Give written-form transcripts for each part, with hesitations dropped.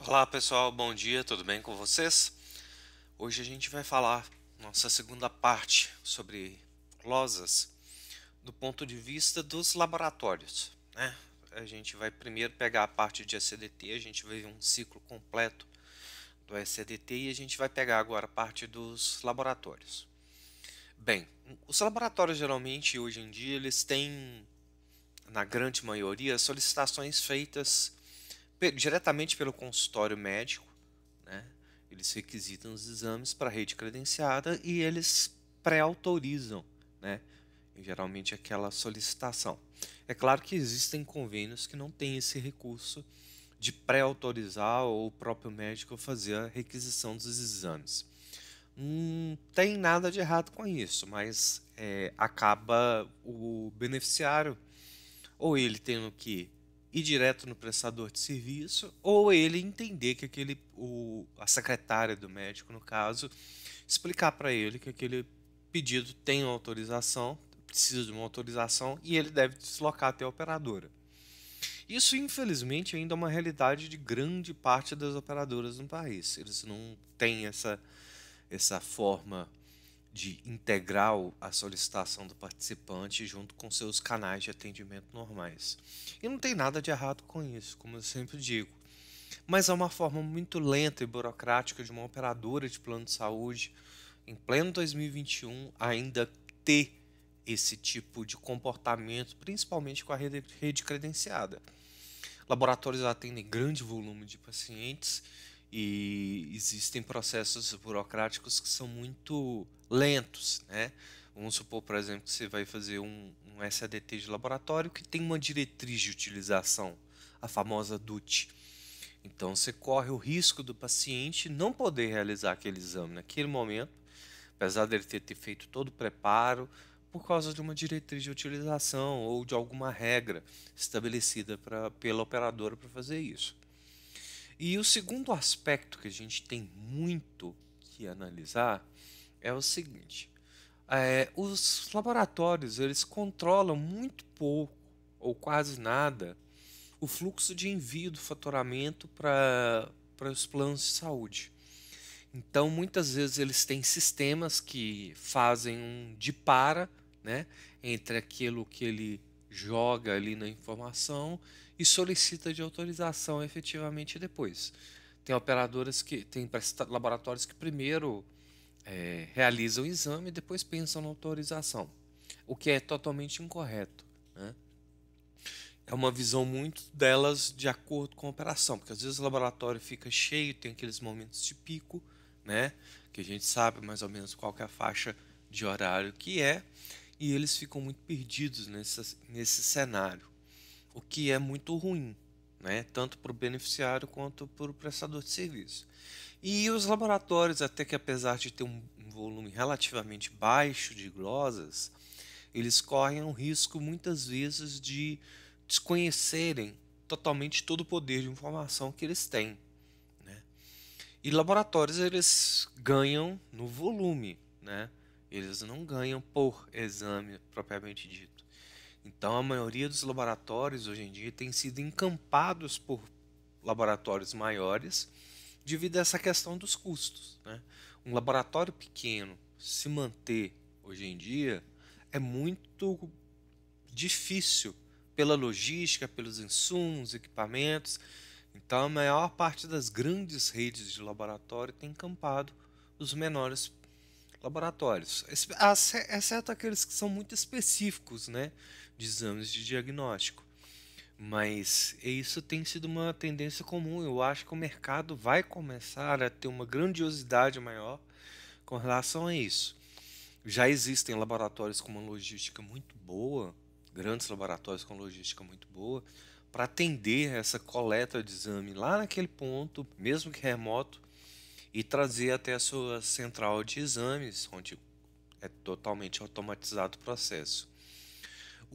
Olá pessoal, bom dia, tudo bem com vocês? Hoje a gente vai falar nossa segunda parte sobre glosas do ponto de vista dos laboratórios, né? A gente vai primeiro pegar a parte de ECDT, a gente vai ver um ciclo completo do ECDT e a gente vai pegar agora a parte dos laboratórios. Bem, os laboratórios geralmente hoje em dia eles têm, na grande maioria, solicitações feitas diretamente pelo consultório médico, né? Eles requisitam os exames para a rede credenciada e eles pré-autorizam, né? Geralmente aquela solicitação. É claro que existem convênios que não têm esse recurso de pré-autorizar ou o próprio médico fazer a requisição dos exames. Não tem nada de errado com isso, mas acaba o beneficiário ou ele tendo que ir direto no prestador de serviço, ou ele entender que a secretária do médico, no caso, explicar para ele que aquele pedido tem uma autorização, precisa de uma autorização e ele deve deslocar até a operadora. Isso, infelizmente, ainda é uma realidade de grande parte das operadoras no país. Eles não têm essa forma de integrar a solicitação do participante junto com seus canais de atendimento normais. E não tem nada de errado com isso, como eu sempre digo. Mas é uma forma muito lenta e burocrática de uma operadora de plano de saúde, em pleno 2021, ainda ter esse tipo de comportamento, principalmente com a rede credenciada. Laboratórios atendem grande volume de pacientes e existem processos burocráticos que são muito lentos, né? Vamos supor, por exemplo, que você vai fazer um SADT de laboratório que tem uma diretriz de utilização, a famosa DUT. Então você corre o risco do paciente não poder realizar aquele exame naquele momento, apesar dele ter feito todo o preparo, por causa de uma diretriz de utilização ou de alguma regra estabelecida pela operadora para fazer isso. E o segundo aspecto que a gente tem muito que analisar é o seguinte: os laboratórios eles controlam muito pouco ou quase nada o fluxo de envio do faturamento para os planos de saúde. Então, muitas vezes eles têm sistemas que fazem um de para, né, entre aquilo que ele joga ali na informação e solicita de autorização efetivamente depois. Tem operadoras que tem laboratórios que primeiro realizam o exame e depois pensam na autorização, o que é totalmente incorreto, né? É uma visão muito delas de acordo com a operação, porque às vezes o laboratório fica cheio, tem aqueles momentos de pico, né? Que a gente sabe mais ou menos qual que é a faixa de horário que é, e eles ficam muito perdidos nesse cenário, o que é muito ruim, né? Tanto para o beneficiário quanto para o prestador de serviço. E os laboratórios, até que apesar de ter um volume relativamente baixo de glosas, eles correm um risco muitas vezes de desconhecerem totalmente todo o poder de informação que eles têm, né? E laboratórios eles ganham no volume, né? Eles não ganham por exame propriamente dito. Então a maioria dos laboratórios hoje em dia tem sido encampados por laboratórios maiores devido a essa questão dos custos, né? Um laboratório pequeno se manter hoje em dia é muito difícil pela logística, pelos insumos, equipamentos. Então, a maior parte das grandes redes de laboratório tem encampado os menores laboratórios, exceto aqueles que são muito específicos, né, de exames de diagnóstico. Mas isso tem sido uma tendência comum. Eu acho que o mercado vai começar a ter uma grandiosidade maior com relação a isso. Já existem laboratórios com uma logística muito boa, grandes laboratórios com logística muito boa, para atender essa coleta de exame lá naquele ponto, mesmo que remoto, e trazer até a sua central de exames, onde é totalmente automatizado o processo.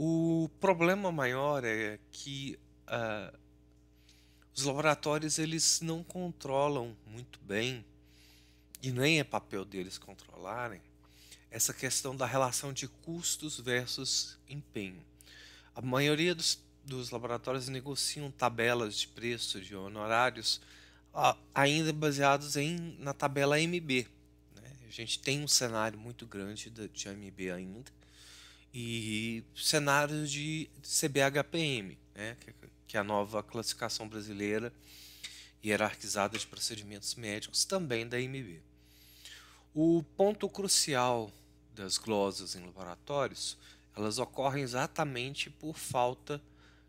O problema maior é que os laboratórios eles não controlam muito bem, e nem é papel deles controlarem, essa questão da relação de custos versus empenho. A maioria dos laboratórios negociam tabelas de preço, de honorários, ainda baseados na tabela AMB, né? A gente tem um cenário muito grande de AMB ainda, e cenários de CBHPM, né? Que é a nova classificação brasileira hierarquizada de procedimentos médicos, também da AMB. O ponto crucial das glosas em laboratórios, elas ocorrem exatamente por falta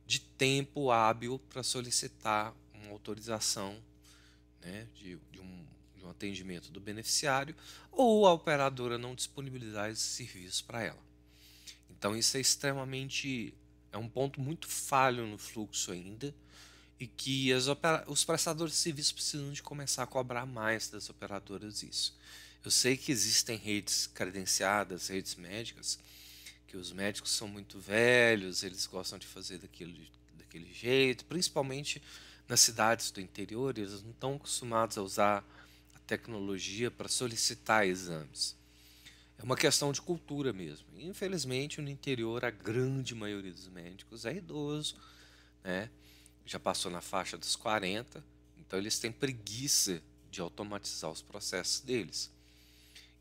de tempo hábil para solicitar uma autorização, né, de um atendimento do beneficiário, ou a operadora não disponibilizar esse serviço para ela. Então isso é um ponto muito falho no fluxo ainda, e que os prestadores de serviço precisam de começar a cobrar mais das operadoras isso. Eu sei que existem redes credenciadas, redes médicas, que os médicos são muito velhos, eles gostam de fazer daquele jeito, principalmente nas cidades do interior, eles não estão acostumados a usar a tecnologia para solicitar exames. É uma questão de cultura mesmo. Infelizmente, no interior, a grande maioria dos médicos é idoso, né? Já passou na faixa dos 40, então eles têm preguiça de automatizar os processos deles.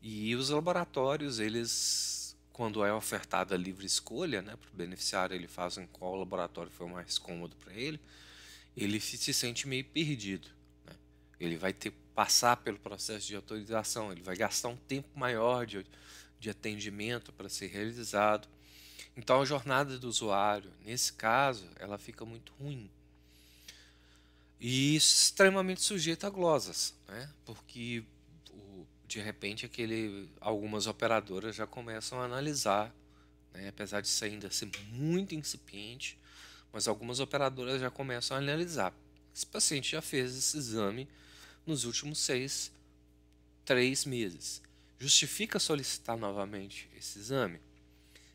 E os laboratórios, eles, quando é ofertada a livre escolha, né, para o beneficiário, ele faz em qual laboratório foi mais cômodo para ele se sente meio perdido, né? Ele vai ter que passar pelo processo de autorização, ele vai gastar um tempo maior de atendimento para ser realizado. Então a jornada do usuário, nesse caso, ela fica muito ruim. E extremamente sujeito a glosas, né? Porque de repente algumas operadoras já começam a analisar, né? Apesar de isso ainda ser muito incipiente, mas algumas operadoras já começam a analisar. Esse paciente já fez esse exame nos últimos 3 meses. Justifica solicitar novamente esse exame?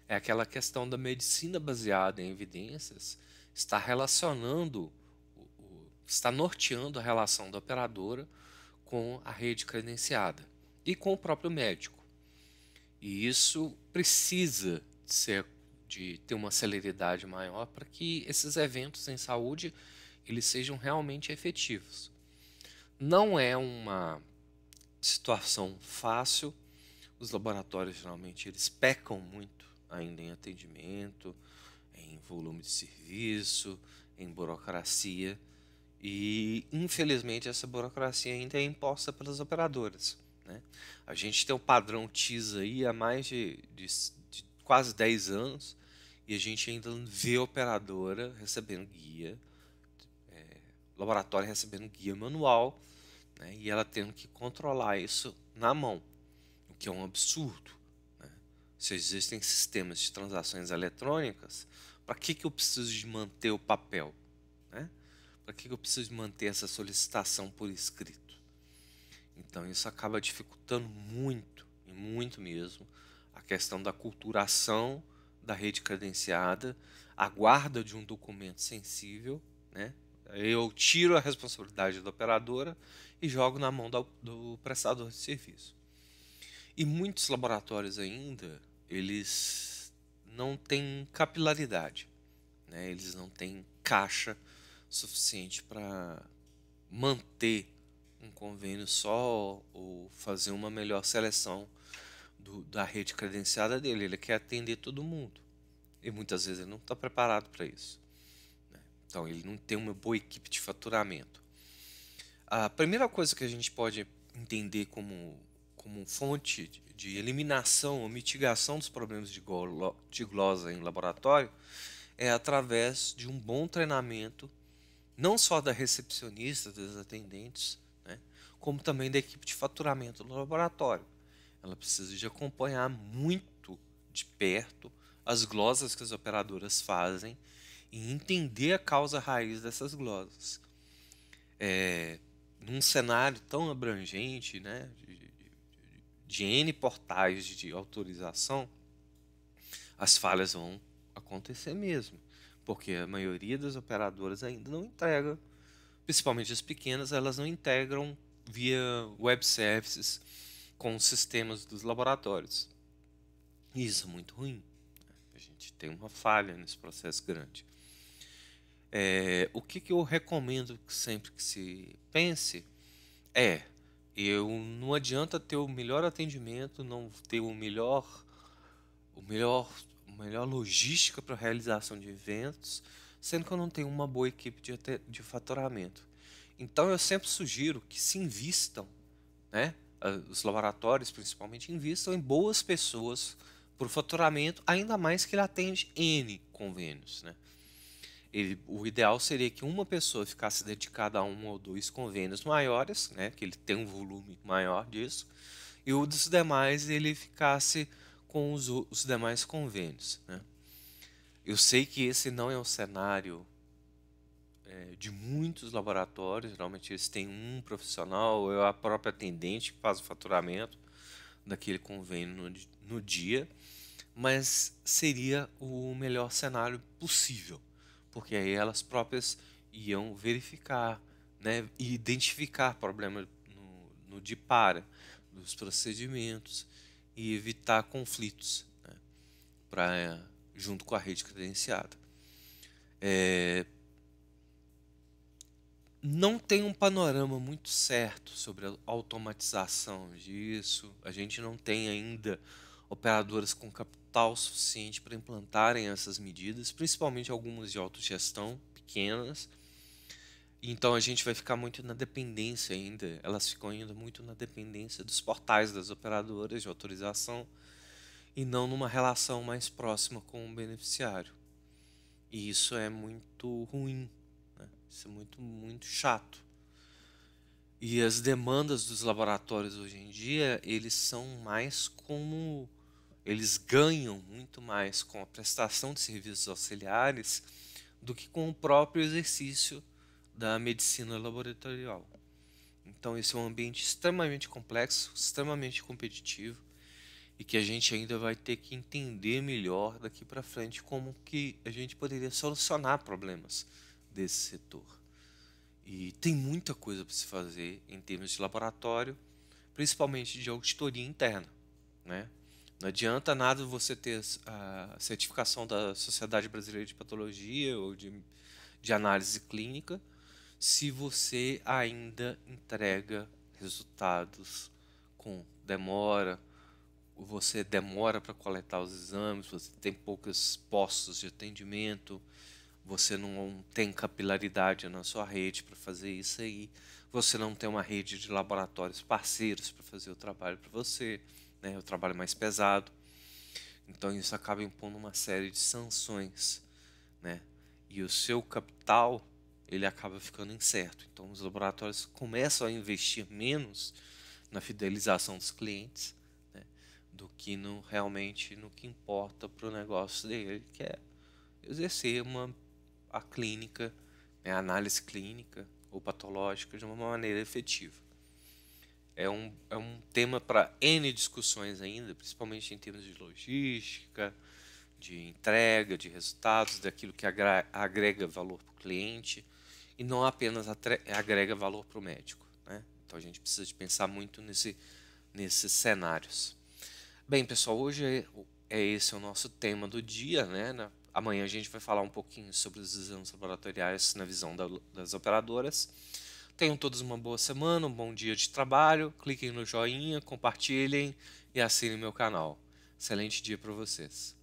É aquela questão da medicina baseada em evidências, está relacionando, está norteando a relação da operadora com a rede credenciada e com o próprio médico. E isso precisa de ter uma celeridade maior para que esses eventos em saúde eles sejam realmente efetivos. Não é uma situação fácil. Os laboratórios geralmente eles pecam muito ainda em atendimento, em volume de serviço, em burocracia, e infelizmente essa burocracia ainda é imposta pelas operadoras, né? A gente tem o padrão TIS aí há mais de quase 10 anos, e a gente ainda vê a operadora recebendo guia, laboratório recebendo guia manual, né, e ela tendo que controlar isso na mão, o que é um absurdo, né? Se existem sistemas de transações eletrônicas, para que eu preciso de manter o papel, né? Para que eu preciso de manter essa solicitação por escrito? Então isso acaba dificultando muito, e muito mesmo, a questão da culturação da rede credenciada, a guarda de um documento sensível, né? Eu tiro a responsabilidade da operadora e jogo na mão do prestador de serviço. E muitos laboratórios ainda, eles não têm capilaridade, né? Eles não têm caixa suficiente para manter um convênio só ou fazer uma melhor seleção da rede credenciada dele. Ele quer atender todo mundo e muitas vezes ele não está preparado para isso, né? Então ele não tem uma boa equipe de faturamento. A primeira coisa que a gente pode entender como fonte de eliminação ou mitigação dos problemas de glosa em laboratório é através de um bom treinamento, não só da recepcionista, dos atendentes, né, como também da equipe de faturamento do laboratório. Ela precisa de acompanhar muito de perto as glosas que as operadoras fazem e entender a causa raiz dessas glosas. Num cenário tão abrangente, né, de N portais de autorização, as falhas vão acontecer mesmo, porque a maioria das operadoras ainda não entrega, principalmente as pequenas, elas não integram via web services com os sistemas dos laboratórios. E isso é muito ruim. A gente tem uma falha nesse processo grande. O que eu recomendo sempre que se pense é, não adianta ter o melhor atendimento, não ter o melhor, a melhor logística para realização de eventos, sendo que eu não tenho uma boa equipe de faturamento. Então eu sempre sugiro que se invistam, né? Os laboratórios principalmente invistam em boas pessoas para o faturamento, ainda mais que ele atende N convênios, né? O ideal seria que uma pessoa ficasse dedicada a um ou dois convênios maiores, né, que ele tem um volume maior disso, e o dos demais ele ficasse com os demais convênios, né. Eu sei que esse não é o cenário de muitos laboratórios, geralmente eles têm um profissional ou é a própria atendente que faz o faturamento daquele convênio no dia, mas seria o melhor cenário possível, porque aí elas próprias iam verificar, né, e identificar problema no de para dos procedimentos e evitar conflitos, né, junto com a rede credenciada. Não tem um panorama muito certo sobre a automatização disso. A gente não tem ainda operadoras com capital suficiente para implantarem essas medidas, principalmente algumas de autogestão pequenas. Então a gente vai ficar muito na dependência ainda, elas ficam ainda muito na dependência dos portais das operadoras de autorização e não numa relação mais próxima com o beneficiário. E isso é muito ruim, né? Isso é muito chato. E as demandas dos laboratórios hoje em dia, eles ganham muito mais com a prestação de serviços auxiliares do que com o próprio exercício da medicina laboratorial. Então esse é um ambiente extremamente complexo, extremamente competitivo e que a gente ainda vai ter que entender melhor daqui para frente como que a gente poderia solucionar problemas desse setor. E tem muita coisa para se fazer em termos de laboratório, principalmente de auditoria interna, né? Não adianta nada você ter a certificação da Sociedade Brasileira de Patologia ou de análise clínica se você ainda entrega resultados com demora, você demora para coletar os exames, você tem poucos postos de atendimento, você não tem capilaridade na sua rede para fazer isso aí, você não tem uma rede de laboratórios parceiros para fazer o trabalho para você, né, o trabalho mais pesado. Então isso acaba impondo uma série de sanções, né? E o seu capital ele acaba ficando incerto. Então os laboratórios começam a investir menos na fidelização dos clientes, né, do que realmente no que importa para o negócio dele, que é exercer a clínica, né, a análise clínica ou patológica de uma maneira efetiva. É um tema para N discussões ainda, principalmente em termos de logística, de entrega, de resultados, daquilo que agrega valor para o cliente e não apenas agrega valor para o médico, né? Então a gente precisa de pensar muito nesses cenários. Bem, pessoal, hoje é esse o nosso tema do dia, né? Amanhã a gente vai falar um pouquinho sobre os exames laboratoriais na visão das operadoras. Tenham todos uma boa semana, um bom dia de trabalho. Cliquem no joinha, compartilhem e assinem meu canal. Excelente dia para vocês.